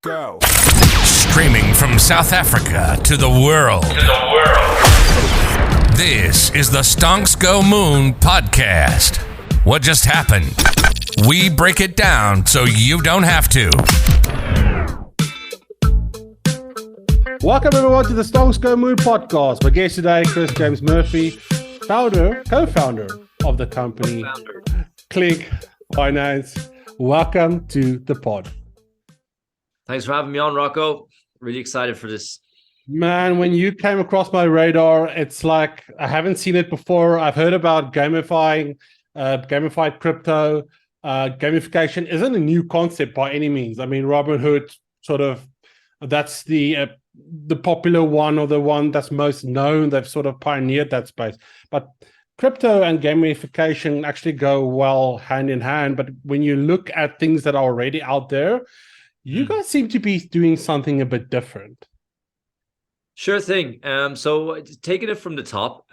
Go. Streaming from South Africa to the world. This is the Stonks Go Moon podcast. What just happened? We break it down so you don't have to. Welcome everyone to the Stonks Go Moon podcast. My guest today, Chris James Murphy, co-founder of the company Klink Finance. Welcome to the pod. Thanks for having me on, Rocco. Really excited for this. Man, when you came across my radar, it's like I haven't seen it before. I've heard about gamified crypto. Gamification isn't a new concept by any means. I mean, Robinhood that's the popular one, or the one that's most known. They've sort of pioneered that space. But crypto and gamification actually go well hand in hand. But when you look at things that are already out there, you guys seem to be doing something a bit different. Sure thing. So taking it from the top,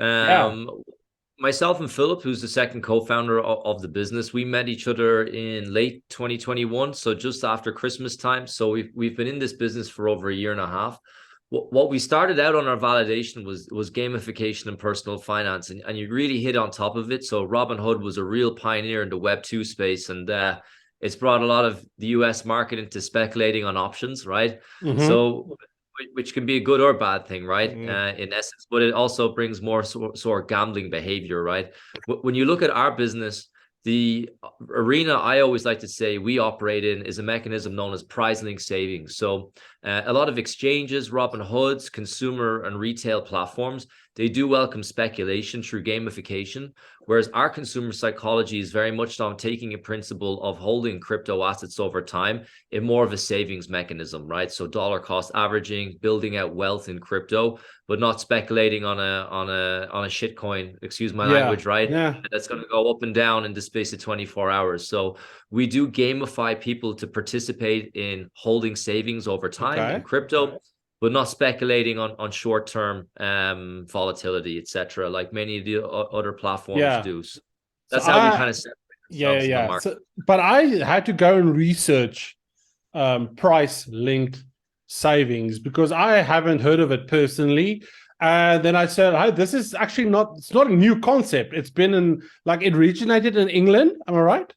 myself and Philip, who's the second co-founder of the business, we met each other in late 2021, so just after Christmas time. So we've been in this business for over a year and a half. What we started out on our validation was gamification and personal finance, and you really hit on top of it. So Robinhood was a real pioneer in the Web 2 space, and it's brought a lot of the US market into speculating on options, right? Mm-hmm. So, which can be a good or bad thing, right? Mm-hmm. In essence, but it also brings more sort of gambling behavior, right? When you look at our business, the arena I always like to say we operate in is a mechanism known as prize-linked savings. So a lot of exchanges, Robinhoods, consumer and retail platforms, they do welcome speculation through gamification, whereas our consumer psychology is very much on taking a principle of holding crypto assets over time in more of a savings mechanism, right? So dollar cost averaging, building out wealth in crypto, but not speculating on a shit coin, excuse my language, right? Yeah. That's going to go up and down in the space of 24 hours. So we do gamify people to participate in holding savings over time in crypto, but not speculating on short-term volatility, etc., like many of the other platforms do. So that's how we kind of separate ourselves in the market. But I had to go and research price-linked savings because I haven't heard of it personally. Then I said, "Hey, this is actually it's not a new concept. It's been it originated in England. Am I right?"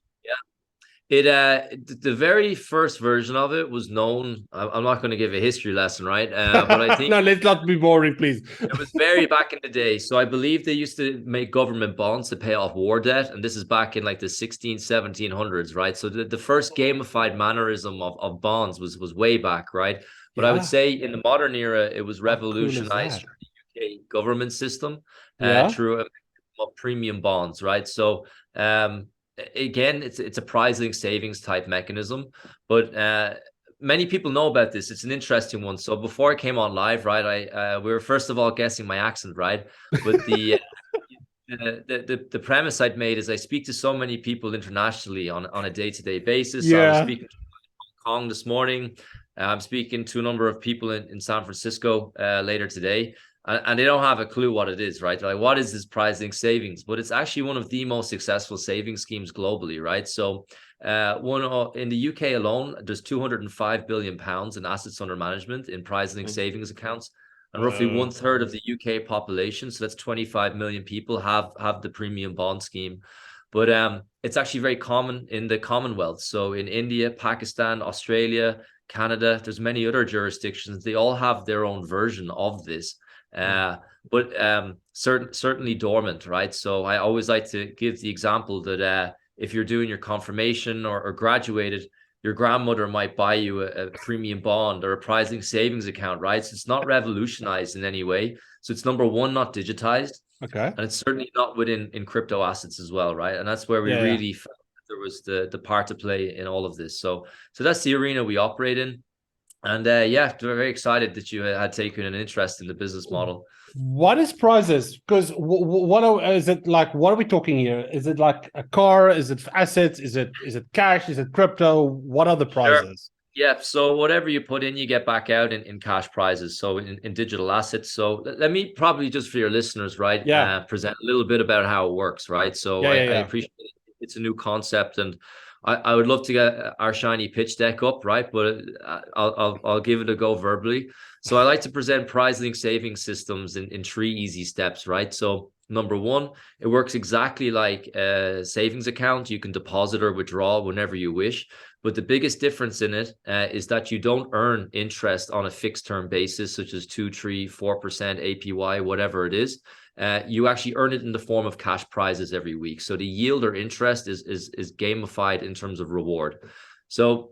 The very first version of it was known. I'm not going to give a history lesson, right? But I think no, let's not be boring, please. It was very back in the day. So I believe they used to make government bonds to pay off war debt, and this is back in like the 1700s, right? So the first gamified mannerism of bonds was way back, right? But I would say in the modern era, it was revolutionized through the UK government system through a premium bonds, right? So again, it's a prize-linked savings type mechanism, but many people know about this. It's an interesting one. So before I came on live, right, we were first of all guessing my accent, right? But the premise I'd made is I speak to so many people internationally on a day-to-day basis. Yeah. So I was speaking to Hong Kong this morning. I'm speaking to a number of people in San Francisco later today. And they don't have a clue what it is, right? Like, what is this prize-linked savings? But it's actually one of the most successful savings schemes globally, right? So in the UK alone, there's 205 billion pounds in assets under management in prize-linked savings accounts. And roughly 1/3 of the UK population, so that's 25 million people, have the premium bond scheme. But it's actually very common in the Commonwealth. So in India, Pakistan, Australia, Canada, there's many other jurisdictions. They all have their own version of this. But certainly dormant, right? So I always like to give the example that if you're doing your confirmation or graduated, your grandmother might buy you a premium bond or a prize-linked savings account, right? So it's not revolutionized in any way. So it's number one, not digitized. Okay. And it's certainly not in crypto assets as well, right? And that's where we really felt that there was the part to play in all of this. So that's the arena we operate in. And we're very excited that you had taken an interest in the business model. What is prizes? Because is it like? What are we talking here? Is it like a car? Is it assets? Is it cash? Is it crypto? What are the prizes? Sure. Yeah, so whatever you put in, you get back out in cash prizes. So in digital assets. So let me probably just for your listeners, right? Present a little bit about how it works, right? So I appreciate it. It's a new concept, and I would love to get our shiny pitch deck up, right? But I'll give it a go verbally. So I like to present prize-linked savings systems in 3 easy steps, right? So number 1, it works exactly like a savings account. You can deposit or withdraw whenever you wish. But the biggest difference in it is that you don't earn interest on a fixed term basis, such as 2, 3, 4% APY, whatever it is. You actually earn it in the form of cash prizes every week. So the yield or interest is gamified in terms of reward. So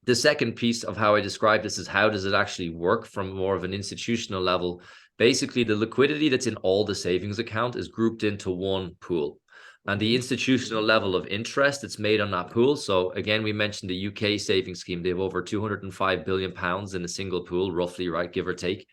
the second piece of how I describe this is how does it actually work from more of an institutional level? Basically, the liquidity that's in all the savings account is grouped into one pool. And the institutional level of interest that's made on that pool. So again, we mentioned the UK savings scheme. They have over 205 billion pounds in a single pool, roughly, right, give or take.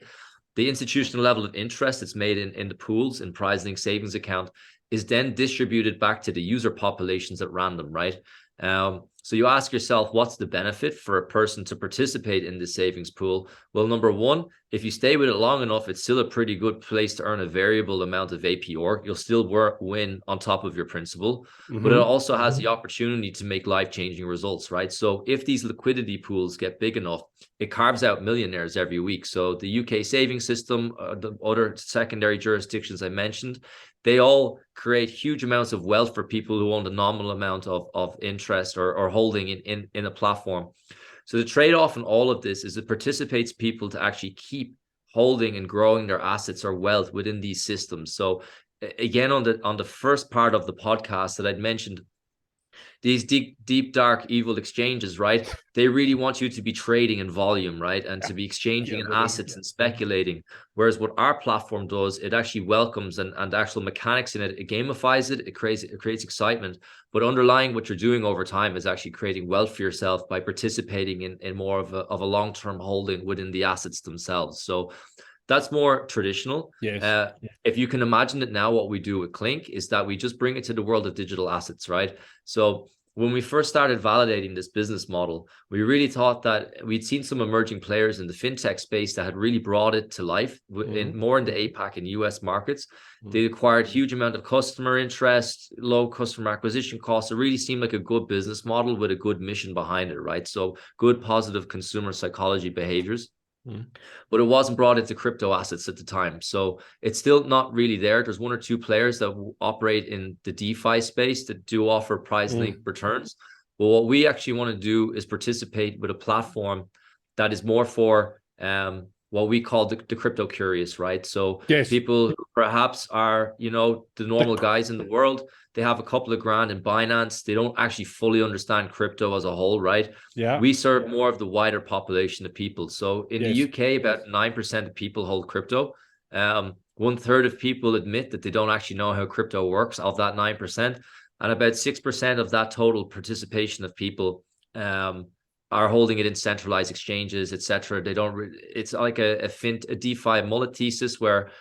The institutional level of interest that's made in the pools in prize-linked savings account is then distributed back to the user populations at random, right? So you ask yourself, what's the benefit for a person to participate in the savings pool? Well, number 1, if you stay with it long enough, it's still a pretty good place to earn a variable amount of APR. You'll still win on top of your principal, but it also has the opportunity to make life-changing results, right? So if these liquidity pools get big enough, it carves out millionaires every week. So the UK savings system, the other secondary jurisdictions I mentioned, they all create huge amounts of wealth for people who own a nominal amount of interest or holding in a platform. So the trade-off in all of this is it participates people to actually keep holding and growing their assets or wealth within these systems. So again, on the first part of the podcast that I'd mentioned, these deep, dark, evil exchanges, right? They really want you to be trading in volume, right? And to be exchanging in assets and speculating. Whereas what our platform does, it actually welcomes and actual mechanics in it, it gamifies it, it creates excitement. But underlying what you're doing over time is actually creating wealth for yourself by participating in more of a long-term holding within the assets themselves. So that's more traditional. Yes. If you can imagine it now, what we do with Klink is that we just bring it to the world of digital assets, right? So when we first started validating this business model, we really thought that we'd seen some emerging players in the fintech space that had really brought it to life more in the APAC and US markets. They acquired huge amount of customer interest, low customer acquisition costs. It really seemed like a good business model with a good mission behind it, right? So good, positive consumer psychology behaviors. But it wasn't brought into crypto assets at the time. So it's still not really there. There's 1 or 2 players that operate in the DeFi space that do offer prize-linked returns. But what we actually want to do is participate with a platform that is more for what we call the crypto curious, right? So people who perhaps are, the normal guys in the world, they have a couple of grand in Binance. They don't actually fully understand crypto as a whole, right? Yeah. We serve more of the wider population of people. So in the UK, about 9% of people hold crypto. 1/3 of people admit that they don't actually know how crypto works of that 9%. And about 6% of that total participation of people are holding it in centralized exchanges, etc. They don't. It's like a DeFi mullet thesis where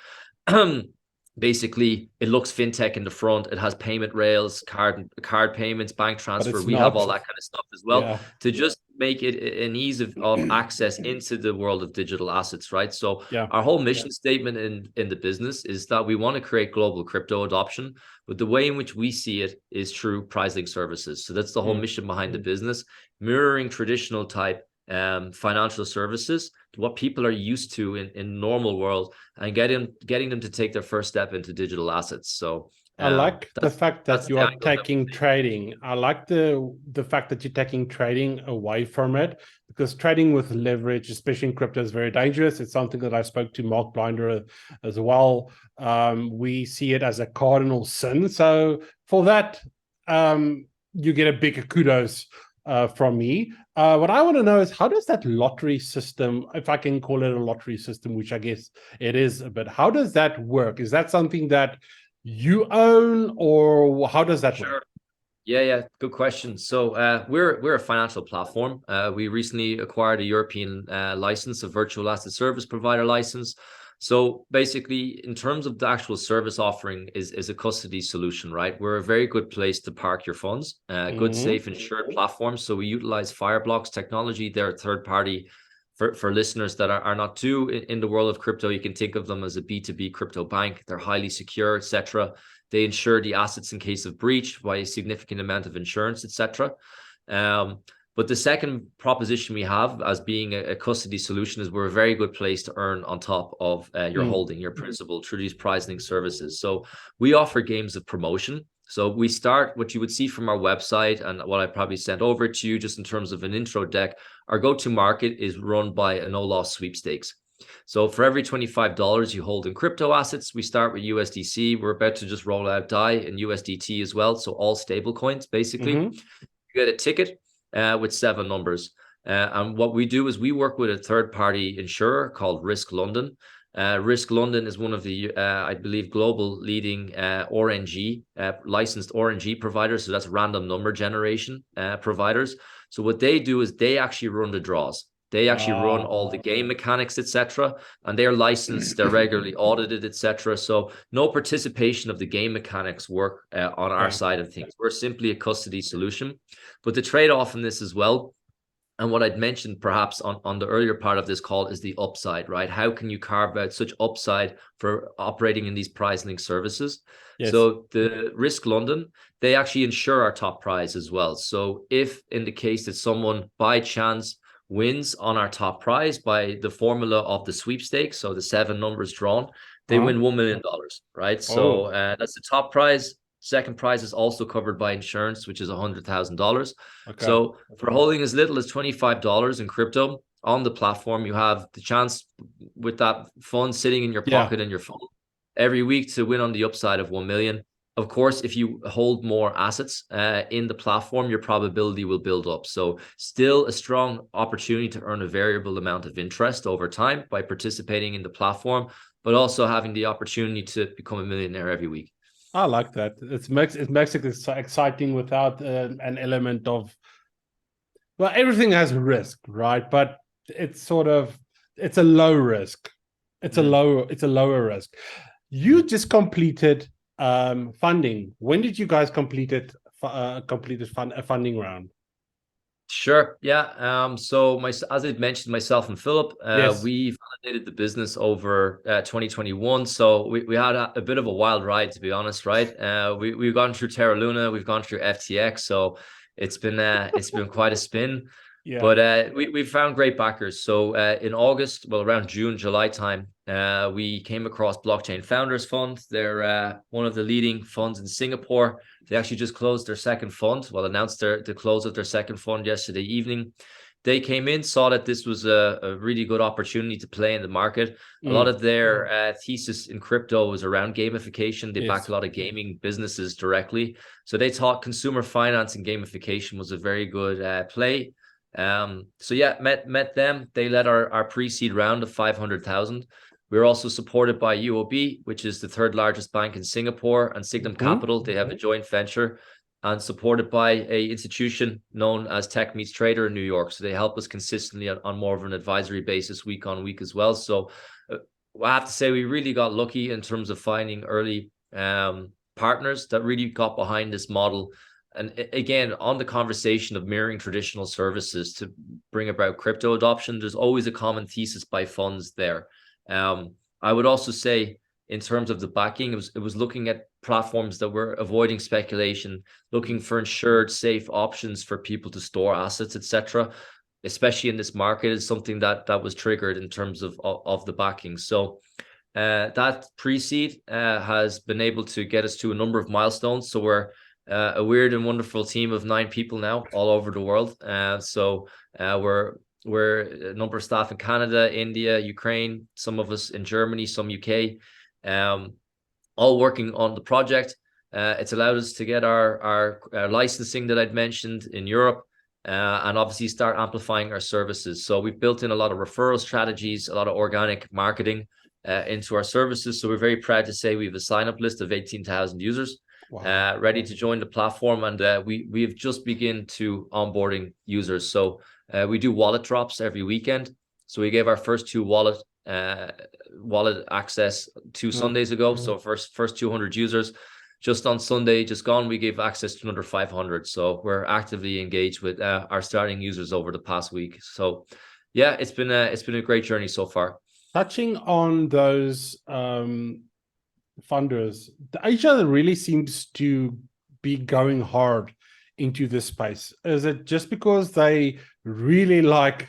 basically it looks fintech in the front. It has payment rails, card payments, bank transfer. We have all that kind of stuff as well to just make it an ease of access into the world of digital assets, right? So our whole mission statement in the business is that we want to create global crypto adoption, but the way in which we see it is through prize-linked services. So that's the whole mission behind the business, mirroring traditional type financial services to what people are used to in normal world, and getting them to take their first step into digital assets. So I like the fact that you are taking trading. I like the fact that you're taking trading away from it, because trading with leverage, especially in crypto, is very dangerous. It's something that I spoke to Mark Blinder as well. We see it as a cardinal sin. So for that, you get a bigger kudos from me. What I want to know is, how does that lottery system, if I can call it a lottery system, which I guess it is, but how does that work? Is that something that you own, or how does that work? Yeah, good question. So we're a financial platform. We recently acquired a European license, a virtual asset service provider license. So basically, in terms of the actual service offering is a custody solution, right? We're a very good place to park your funds, good, safe, insured platform. So we utilize Fireblocks technology. They're a third party. For listeners that are not too in the world of crypto, you can think of them as a B2B crypto bank. They're highly secure, etc. They insure the assets in case of breach by a significant amount of insurance, etc. But the second proposition we have as being a custody solution is we're a very good place to earn on top of your holding, your principal, through these prize-linked services. So we offer games of promotion. So we start what you would see from our website and what I probably sent over to you just in terms of an intro deck. Our go-to market is run by a no-loss sweepstakes. So for every $25 you hold in crypto assets, we start with USDC. We're about to just roll out DAI and USDT as well. So all stable coins, basically. You get a ticket with 7 numbers. And what we do is we work with a third-party insurer called Risk London. Risk London is one of the, I believe, global leading RNG, licensed RNG providers. So that's random number generation providers. So what they do is they actually run the draws. They actually run all the game mechanics, etc., and they're licensed, they're regularly audited, etc. So no participation of the game mechanics work on our side of things. We're simply a custody solution. But the trade-off in this as well, and what I'd mentioned perhaps on the earlier part of this call, is the upside, right? How can you carve out such upside for operating in these prize-linked services? Yes. So the Risk London, they actually insure our top prize as well. So if in the case that someone by chance wins on our top prize by the formula of the sweepstakes, so the 7 numbers drawn, they win $1 million, right? So that's the top prize. Second prize is also covered by insurance, which is $100,000. So for holding as little as $25 in crypto on the platform, you have the chance with that fund sitting in your pocket and your phone every week to win on the upside of 1 million. Of course, if you hold more assets in the platform, your probability will build up. So still a strong opportunity to earn a variable amount of interest over time by participating in the platform, but also having the opportunity to become a millionaire every week. I like that. It makes it exciting without an element of, well, everything has risk, right? But it's it's a low risk. It's a lower risk. You just completed funding. When did you guys complete a funding round? Sure. Yeah. So as I mentioned, myself and Philip, we validated the business over 2021. So we had a bit of a wild ride, to be honest, right? We've gone through Terra Luna, we've gone through FTX, so it's been quite a spin. Yeah. But we found great backers. So in August, well, around June, July time, we came across Blockchain Founders Fund. They're one of the leading funds in Singapore. They actually just closed their second fund, announced the close of their second fund yesterday evening. They came in, saw that this was a really good opportunity to play in the market. A lot of their thesis in crypto was around gamification. They back a lot of gaming businesses directly. So they thought consumer finance and gamification was a very good play. So yeah, met them. They led our pre-seed round of 500,000. We're also supported by UOB, which is the 3rd largest bank in Singapore, and Signum Capital. They have a joint venture, and supported by a institution known as Tech Meets Trader in New York. So they help us consistently on more of an advisory basis week on week as well. So I have to say we really got lucky in terms of finding early partners that really got behind this model. And again, on the conversation of mirroring traditional services to bring about crypto adoption, there's always a common thesis by funds there. I would also say in terms of the backing, it was looking at platforms that were avoiding speculation, looking for insured, safe options for people to store assets, etc. Especially in this market, is something that was triggered in terms of the backing. So that pre-seed has been able to get us to a number of milestones. So we're a weird and wonderful team of 9 people now all over the world. So we're a number of staff in Canada, India, Ukraine, some of us in Germany, some UK, all working on the project. It's allowed us to get our licensing that I'd mentioned in Europe, and obviously start amplifying our services. So we've built in a lot of referral strategies, a lot of organic marketing into our services. So we're very proud to say we have a sign-up list of 18,000 users. Wow. Ready to join the platform, and we've just begun to onboarding users. So we do wallet drops every weekend. So we gave our first 2 wallet access 2 Sundays ago. So first 200 users. Just on Sunday, just gone, we gave access to another 500. So we're actively engaged with our starting users over the past week. So yeah, it's been a great journey so far. Touching on those funders, Asia really seems to be going hard into this space? Is it just because they really like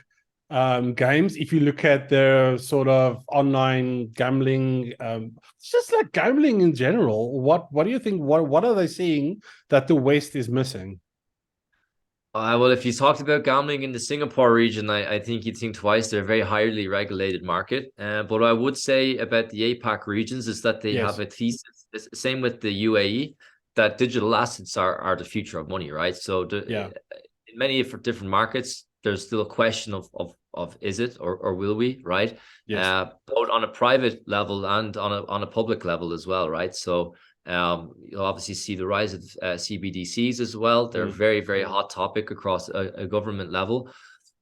games? If you look at their sort of online gambling, it's just like gambling in general. What do you think? What are they seeing that the West is missing? Well, if you talked about gambling in the Singapore region, I think you'd think twice. They're a very highly regulated market. But what I would say about the APAC regions is that they have a thesis, same with the UAE, that digital assets are the future of money, right? So in many different markets, there's still a question of is it or will we, right? Yes. Both on a private level and on a public level as well, right? So you'll obviously see the rise of CBDCs as well. They're very, very hot topic across a government level.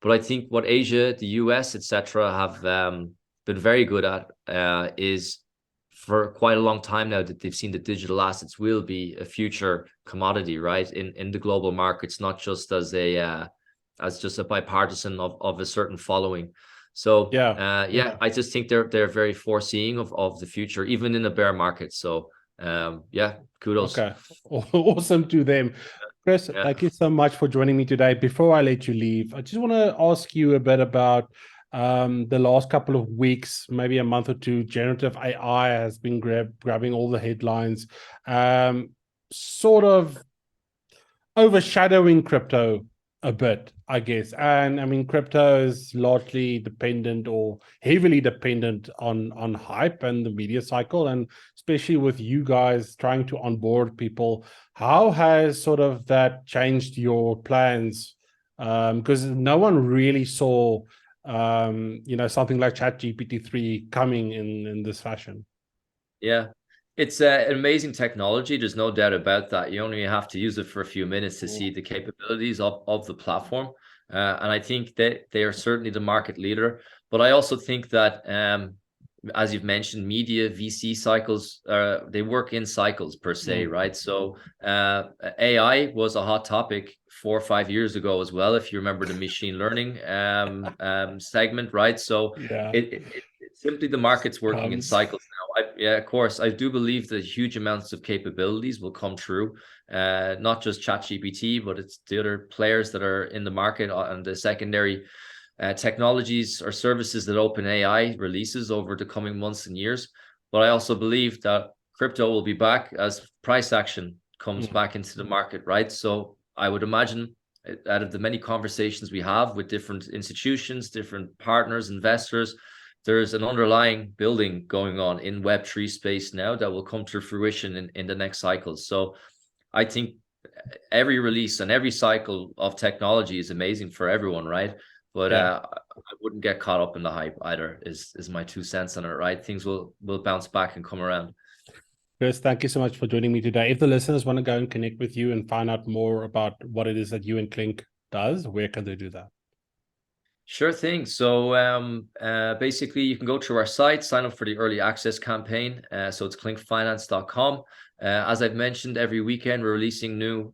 But I think what Asia, the US, etc., have been very good at is for quite a long time now that they've seen that digital assets will be a future commodity, right? In the global markets, not just as just a bipartisan of a certain following. So I just think they're very foreseeing of the future, even in a bear market. So kudos. Okay, awesome to them. Chris, thank you so much for joining me today. Before I let you leave, I just want to ask you a bit about the last couple of weeks, maybe a month or two. Generative AI has been grabbing all the headlines, sort of overshadowing crypto a bit, I guess. And I mean, crypto is largely dependent or heavily dependent on hype and the media cycle, and especially with you guys trying to onboard people. How has sort of that changed your plans? Because no one really saw something like ChatGPT-3 coming in this fashion. Yeah. It's an amazing technology. There's no doubt about that. You only have to use it for a few minutes to see the capabilities of the platform. And I think that they are certainly the market leader. But I also think that, as you've mentioned, media, VC cycles, they work in cycles per se, right? So AI was a hot topic 4 or 5 years ago as well, if you remember the machine learning segment, right? So it's simply the market's working in cycles now. Of course, I do believe that huge amounts of capabilities will come through, not just ChatGPT, but it's the other players that are in the market and the secondary technologies or services that OpenAI releases over the coming months and years. But I also believe that crypto will be back as price action comes back into the market, right? So I would imagine, out of the many conversations we have with different institutions, different partners, investors, there's an underlying building going on in Web3 space now that will come to fruition in the next cycle. So I think every release and every cycle of technology is amazing for everyone, right? But I wouldn't get caught up in the hype either, is my 2 cents on it, right? Things will bounce back and come around. Chris, thank you so much for joining me today. If the listeners want to go and connect with you and find out more about what it is that you and Klink does, where can they do that? Sure thing. So basically, you can go to our site, sign up for the early access campaign. So it's klinkfinance.com. As I've mentioned, every weekend we're releasing new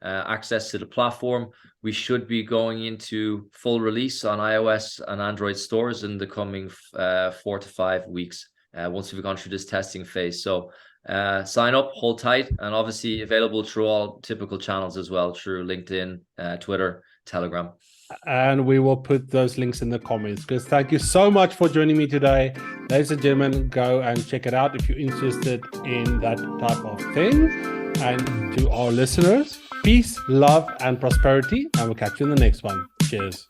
access to the platform. We should be going into full release on iOS and Android stores in the coming 4 to 5 weeks once we've gone through this testing phase. So sign up, hold tight, and obviously available through all typical channels as well, through LinkedIn, Twitter, Telegram. And we will put those links in the comments. Because thank you so much for joining me today. Ladies and gentlemen, go and check it out if you're interested in that type of thing. And to our listeners, peace, love, and prosperity. And we'll catch you in the next one. Cheers.